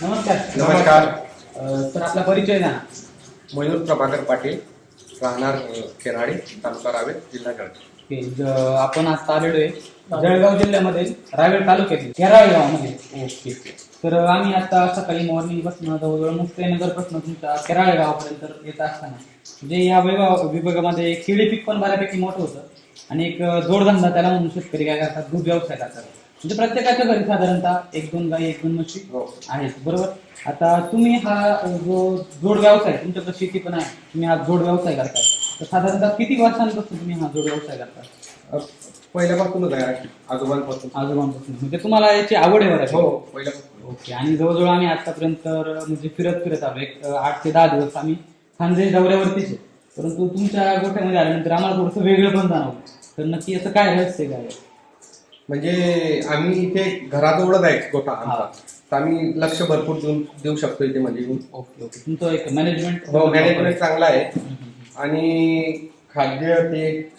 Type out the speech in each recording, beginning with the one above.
नमस्कार. नमस्कार. सर आपला परिचय द्या. मयूर प्रभाकर पाटील, राहणार केराडी, तालुका रावेर, जिल्हा जळगाव. आपण आज आलेलो आहे जळगाव जिल्ह्यामध्ये रावेर तालुक्यातील केराळी गावामध्ये. ओके. तर आम्ही आता सकाळी मॉर्निंग पासून जवळजवळ मुक्ताईनगर पासून तुमच्या केराळी गावापर्यंत येत असताना म्हणजे या विभागामध्ये एक केळी पीक पण बऱ्यापैकी मोठं होतं आणि एक जोडधंदा त्याला म्हणून शेतकरी काय करतात, दूध व्यवसाय करतात. म्हणजे प्रत्येकाच्या घरी साधारणतः 1-2 गाई 1-2 म्हशी आहेत, बरोबर. आता तुम्ही हा जो जोड व्यवसाय, तुमच्याकडे शेती पण आहे, तुम्ही हा जोड व्यवसाय करताय, तर साधारणतः किती वर्षांपासून तुम्ही हा जोड व्यवसाय करता? पहिल्यापासूनच आहे, आजोबांपासून. म्हणजे तुम्हाला याची आवड आहे बरं? हो, पहिल्यापासून. ओके. आणि जवळजवळ आम्ही आतापर्यंत म्हणजे फिरत आलो, एक 8 ते 10 दिवस आम्ही खानदेश दौऱ्यावरतीच आहे. परंतु तुमच्या गोठ्यामध्ये आल्यानंतर आम्हाला थोडंसं वेगळं पण जाणवलं. तर नक्की असं काय रहस्य काय? म्हणजे आम्ही इथे घराजवळच आहे गोठा आमचा, तर आम्ही लक्ष भरपूर देऊ शकतो इथे म्हणजे. ओके. तुमचं एक मॅनेजमेंट मॅनेजमेंट चांगला आहे आणि खाद्य ते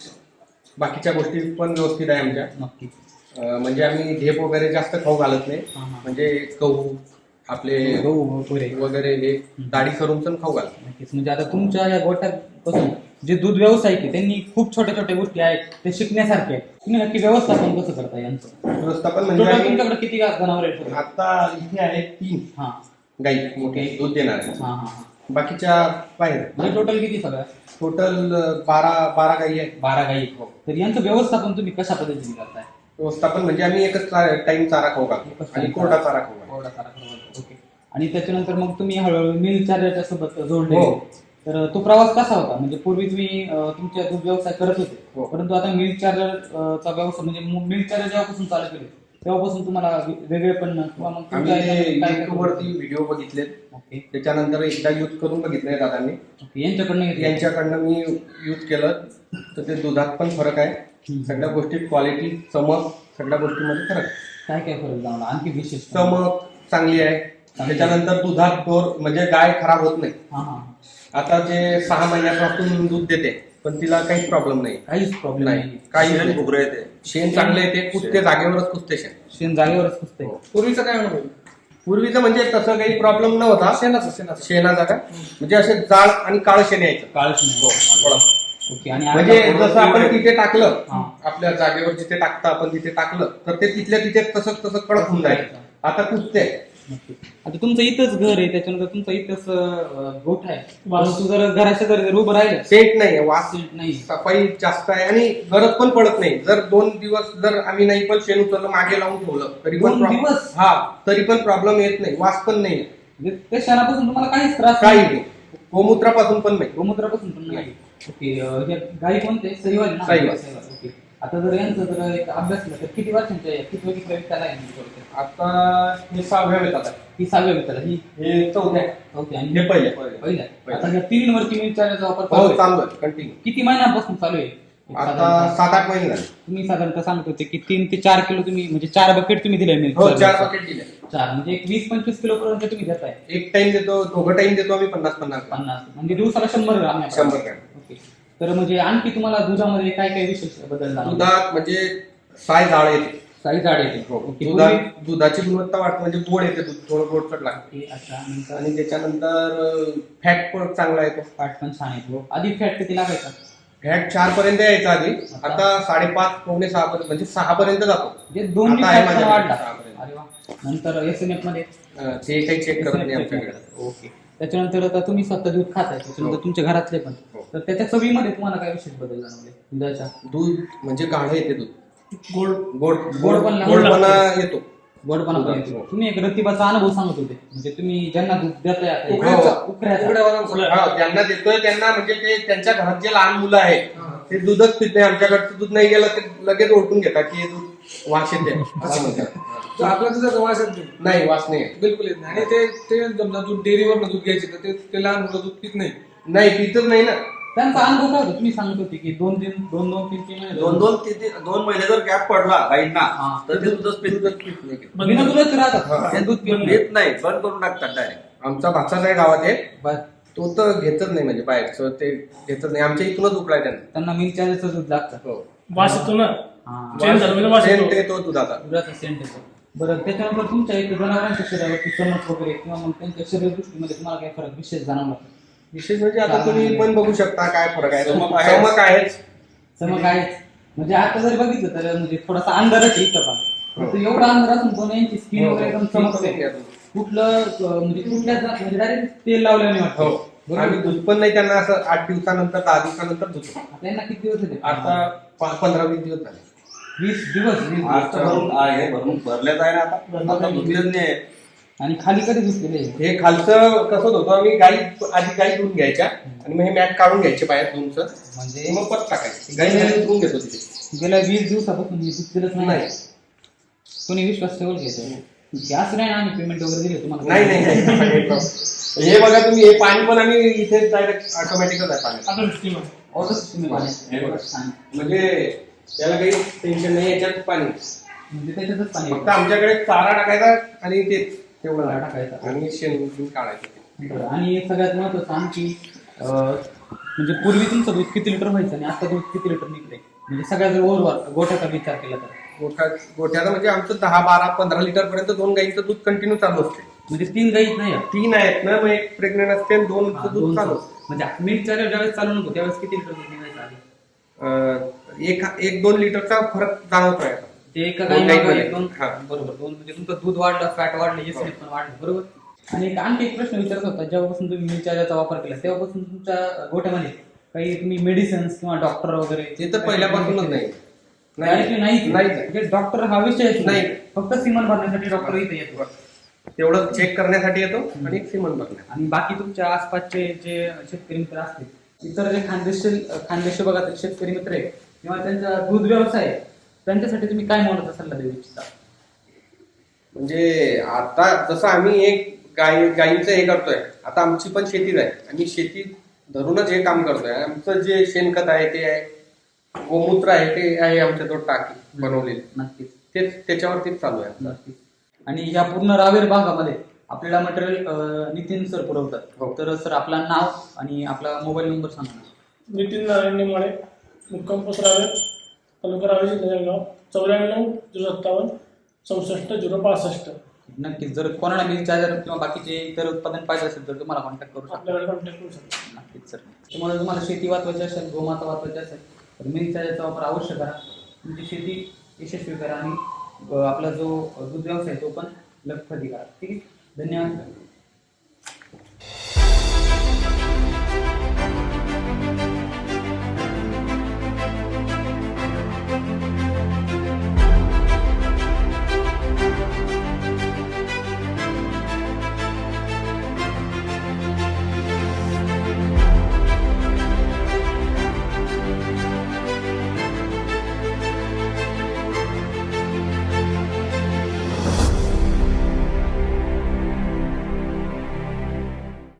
बाकीच्या गोष्टी पण व्यवस्थित आहे आमच्या. नक्की. म्हणजे आम्ही ढेप वगैरे जास्त खाऊ घालत नाही. म्हणजे गहू आपले गहू वगैरे हे दाढी करून पण खाऊ घालत. नक्कीच. म्हणजे आता तुमच्या या गोठ्यापासून जे दूध व्यावसायिक आहे त्यांनी खूप छोट्या छोट्या गोष्टी आहेत ते शिकण्यासारखे आहेत. तुम्ही नक्की व्यवस्थापन कसं करता यांचं? व्यवस्थापन म्हणजे तुमच्याकडे किती जनावर आहेत? आता इथे आहेत 3 गाई मोठे दूध देणार आहे. बाकीच्या बाहेर. म्हणजे टोटल किती सगळं? टोटल 12 गाई आहेत. 12 गाई. तर यांचं व्यवस्थापन तुम्ही कशा पद्धतीने करताय? व्यवस्थापन म्हणजे आम्ही एकच टाइम चारा खाऊ घालतो आणि कोरडा चारा खाऊ घालतो. ओके. आणि त्याच्यानंतर मग तुम्ही हळूहळू मिल चार्जरच्या सोबत जोडले. तर तो प्रवास कसा होता? म्हणजे पूर्वी तुम्ही तुमच्या दूध व्यवसाय करत होते, परंतु आता मिल्क चार्जरचा व्यवसाय म्हणजे मिल्क चार्जर जेव्हापासून चालू केले तेव्हापासून तुम्हाला वेगळेपण किंवा मग युट्यूबवरती व्हिडिओ बघितले. ओके. त्याच्यानंतर एकदा यूज करून बघितले दादांनी. यांच्याकडनं मी यूज केलं तर ते दुधात पण फरक आहे. सगळ्या गोष्टी क्वालिटी, चमक, सगळ्या गोष्टीमध्ये फरक. काय फरक जाणवला? आणखी विशेष चमक चांगली आहे. त्याच्यानंतर दुधात डोर म्हणजे गाय खराब होत नाही. आता जे 6 महिन्यापासून दूध देते पण तिला काहीच प्रॉब्लेम नाही. काही घुगरं येते, शेण चांगलं येते, कुठते जागेवरच कुठते शेण जागेवरच कुठते. पूर्वीचं काय अनुभव? पूर्वीचं म्हणजे तसं काही प्रॉब्लेम नव्हता. शेणाचा का म्हणजे असे जाळ आणि काळ शेण यायचं. ओके. आणि म्हणजे जसं आपण तिथे टाकलं, आपल्या जागेवर जिथे टाकतं आपण तिथे टाकलं तर ते तिथल्या तिथे तसं कडक होऊन जायचं. आता कुठते. आता तुमचं इथंच घर आहे, त्याच्यानंतर तुमचं इथंच गोठा आहे, परंतु जर घराच्या जर उभं राहिलं सेट नाही, वास नाही, सफाई जास्त आहे आणि गरज पण पडत नाही. जर 2 दिवस जर आम्ही नाही पण शेण उचललं मागे लावून ठेवलं तरी पण तरी पण प्रॉब्लेम येत नाही, वास पण नाही. त्या शेणापासून तुम्हाला काहीच त्रास काही नाही. गोमूत्रापासून पण नाही. गोमूत्रापासून पण नाही. ओके. गाई कोणते? सहीवाल. ओके. आता जर यांचं जर एक अभ्यास केला तर किती वर्षांचे आहे? किती त्याला आता हे 6व्या वेताला. ही 6व्या वेताला. ही हे 4थ्या. आणि हे पहिल्या. आता ह्या 3 वरती मिरच्याचा वापर चालू आहे कंटिन्यू. किती महिन्यापासून चालू आहे? आता 7-8 महिने झाले. तुम्ही साधारणतः सांगत होते की 3 ते 4 किलो तुम्ही म्हणजे 4 बकेट तुम्ही दिले मिल्क. 4 बकेट दिले. 4 म्हणजे एक 20-25 किलो पर्यंत तुम्ही देताय. एक टाइम देतो, दोघं टाइम देतो आम्ही 50 म्हणजे दिवसाला 100 ग्राम. 100 ग्राम. ओके. तर म्हणजे आणखी तुम्हाला दुधामध्ये काय काय विशेष बदल झाला? दुधात म्हणजे साय जाळ येते. दुधाची गुणवत्ता वाढते, म्हणजे गोड येते, दूध थोडं गोडसट लागते. अच्छा. आणि त्याच्यानंतर फॅट पण चांगला येतो. फॅट पण छान येतो. आधी फॅट किती लागायचा? फॅट 4 पर्यंत यायचा आधी. आता 5.5-6 पर्यंत म्हणजे 6 पर्यंत जातो. म्हणजे 2 वाढला. नंतर एसएनएफ मध्ये ते काही चेक करत नाही आमच्याकडे. ओके. त्याच्यानंतर आता तुम्ही स्वतः दूध खाताय, त्याच्यानंतर तुमच्या घरातले पण. तर त्याच्या चवीमध्ये तुम्हाला काय विशेष बदल जाणवले? दुधाच्या दूध म्हणजे गाढ येते, दूध गोडपणा येतो. गोडपणा पण येतो. तुम्ही एक रतिबाचा अनुभव सांगत होते, म्हणजे तुम्ही ज्यांना दूध देताय ज्यांना देतोय त्यांना म्हणजे ते त्यांच्या घरात जे लहान मुलं आहेत ते दूधच पित नाही. आमच्याकडचं दूध नाही गेलं ते लगेच ओळखून घेतात की हे दूध वास येते. आपल्या दुधाचा वास येत नाही, वास नाही, बिलकुल येत नाही. आणि ते दूध डेअरीवर दूध घ्यायचे तर ते लहान मुलं दूध पित नाही, पितच नाही ना. त्यांचा अनुभव काय होता? तुम्ही सांगत होते की 2 महिने जर गॅप पडला गाईंना तर ते दूधच पित राहतात, दूध पित नाही, बंद करून टाकतात डायरेक्ट. आमचा भाचाच आहे गावात आहे, तो तर घेतच नाही, म्हणजे बाहेरचं ते घेतच नाही. आमच्या इथूनच उकळाय त्यांना मिल्क चार्जरचं दूध लागतं. वास येतो ना, सेंट येतो दुधाचा. सेंट येतो. बरं, त्याच्यानंतर तुमच्या एक जनावरांच्या शरीरावरती चमक वगैरे किंवा मग त्यांच्या शरीर दृष्टीमध्ये तुम्हाला काय फरक विशेष जाणवला? विशेष म्हणजे आता तुम्ही पण बघू शकता काय फरक आहे. चमक आहेच. चमक आहेच. चमक आहेच. म्हणजे आता जर बघितलं तर म्हणजे थोडासा अंधारच आहे इथं पण. तर एवढा अंधार असून पण यांची स्किन वगैरे एकदम चमकते. कुठलं म्हणजे कुठल्या म्हणजे डायरेक्ट तेल लावल्याने हो. वाटतं. आम्ही दूध पण नाही त्यांना असं 8 दिवसानंतर 10 दिवसानंतर धुतो. आता यांना किती दिवस होते? आता 15-20 दिवस झाले. 20 दिवस. आज तर भरून भरलेच आहे ना आता धुतलेच नाही. आणि खाली कधी धुतलेले? हे खालचं कसं होतं आम्ही आधी गाई धुवून घ्यायच्या आणि मग हे मॅट काढून घ्यायचे बाहेर धुवूनचं म्हणजे मग परत टाकायचे. गाई धुवून घेतो तिथे. गेल्या 20 दिवसापासून हे धुतलेलंच नाही. नाही. कोणी विश्वास ठेवल घ्यायचं असं नाही ना, आम्ही पेमेंट वगैरे दिले तुम्हाला? नाही. हे बघा तुम्ही, हे पाणी पण आम्ही इथे डायरेक्ट ऑटोमॅटिकच आहे पाणी. ऑटो सिस्टम आहे. म्हणजे त्याला काही टेन्शन नाही याच्यात पाणी. म्हणजे त्याच्यातच पाणी फक्त आमच्याकडे चारा टाकायचा आणि ते तेवढं चारा टाकायचा. आणि शेण काढायचं. बरं. आणि सगळ्यात महत्वाचं आणखी म्हणजे पूर्वी तुमचं दूध किती लिटर व्हायचं आणि आता दूध किती लिटर निघते? म्हणजे सगळ्या जर ओव्हरऑल गोठ्याचा विचार केला तर गोठ्याला म्हणजे आमचं 10-12-15 लिटर पर्यंत 2 गाईंचं दूध कंटिन्यू चालू असते. म्हणजे 3 गाईच नाही 3 आहेत ना, मग एक प्रेग्नेंट असते आणि 2 दूध चालू असते. म्हणजे मिल्क चार्जर ज्यावेळेस चालू नको त्यावेळेस किती लिटर दूध निघायचं आधी? 1-2 लिटरचा फरक जाणवतोय आता. ते एका दोन गाई गाईमध्ये. दोन हा. बरोबर 2 म्हणजे तुमचं दूध वाढलं, फॅट वाढलं, एसिड पण वाढलं, बरोबर. आणि आणखी एक प्रश्न विचारत होता, जेव्हापासून तुम्ही मिल्क चार्जरचा वापर केला तेव्हापासून तुमच्या गोठ्यामध्ये काही तुम्ही मेडिसिन्स किंवा डॉक्टर वगैरे ते तर पहिल्यापासूनच नाही. नाही डॉक्टर हा विषय नाही. फक्त सिमन भरण्यासाठी डॉक्टर इथे येतो. तेवढं चेक करण्यासाठी येतो आणि एक सिमन बघण्यात. आणि बाकी तुमच्या आसपासचे जे शेतकरी मित्र असतील, इतर जे खानदेशी भागातील शेतकरी मित्र आहे किंवा त्यांचा दूध व्यवसाय आहे, त्यांच्यासाठी तुम्ही काय मोलाचा सल्ला देऊ इच्छिता? म्हणजे आता जसं आम्ही एक गायींचं हे करतोय, आता आमची पण शेतीच आहे. आम्ही शेती धरूनच हे काम करतोय. आमचं जे शेणखत आहे ते आहे, गोमूत्र आहे ते आहे आमच्याजवळ टाकी बनवलेली. नक्कीच तेच त्याच्यावरतीच चालू आहे. नक्कीच. आणि या पूर्ण रावेर भागामध्ये आपल्याला मटेरियल नितीन सर पुरवतात. हो. तर सर आपलं नाव आणि आपला मोबाईल नंबर सांगा. नितीन नारायण निमाळे, मुक्काम पोस्ट रावेर, तालुका रावेर, जिल्हा जळगाव, 94-057-64-065. नक्कीच. जर कोणाला मिल्क चार्जर किंवा बाकीचे इतर उत्पादन पाहिजे असेल तर तुम्हाला कॉन्टॅक्ट करू शकता. आपल्याकडे कॉन्टॅक्ट करू शकता. नक्कीच सर. त्यामुळे तुम्हाला शेती वाचवायची असेल, गोमाता वाचवायची असेल तर मिल्क चार्जरचा वापर अवश्य करा. तुमची शेती यशस्वी करा आणि आपला जो दूध व्यवसाय तो पण लखपती करा. ठीक आहे. धन्यवाद.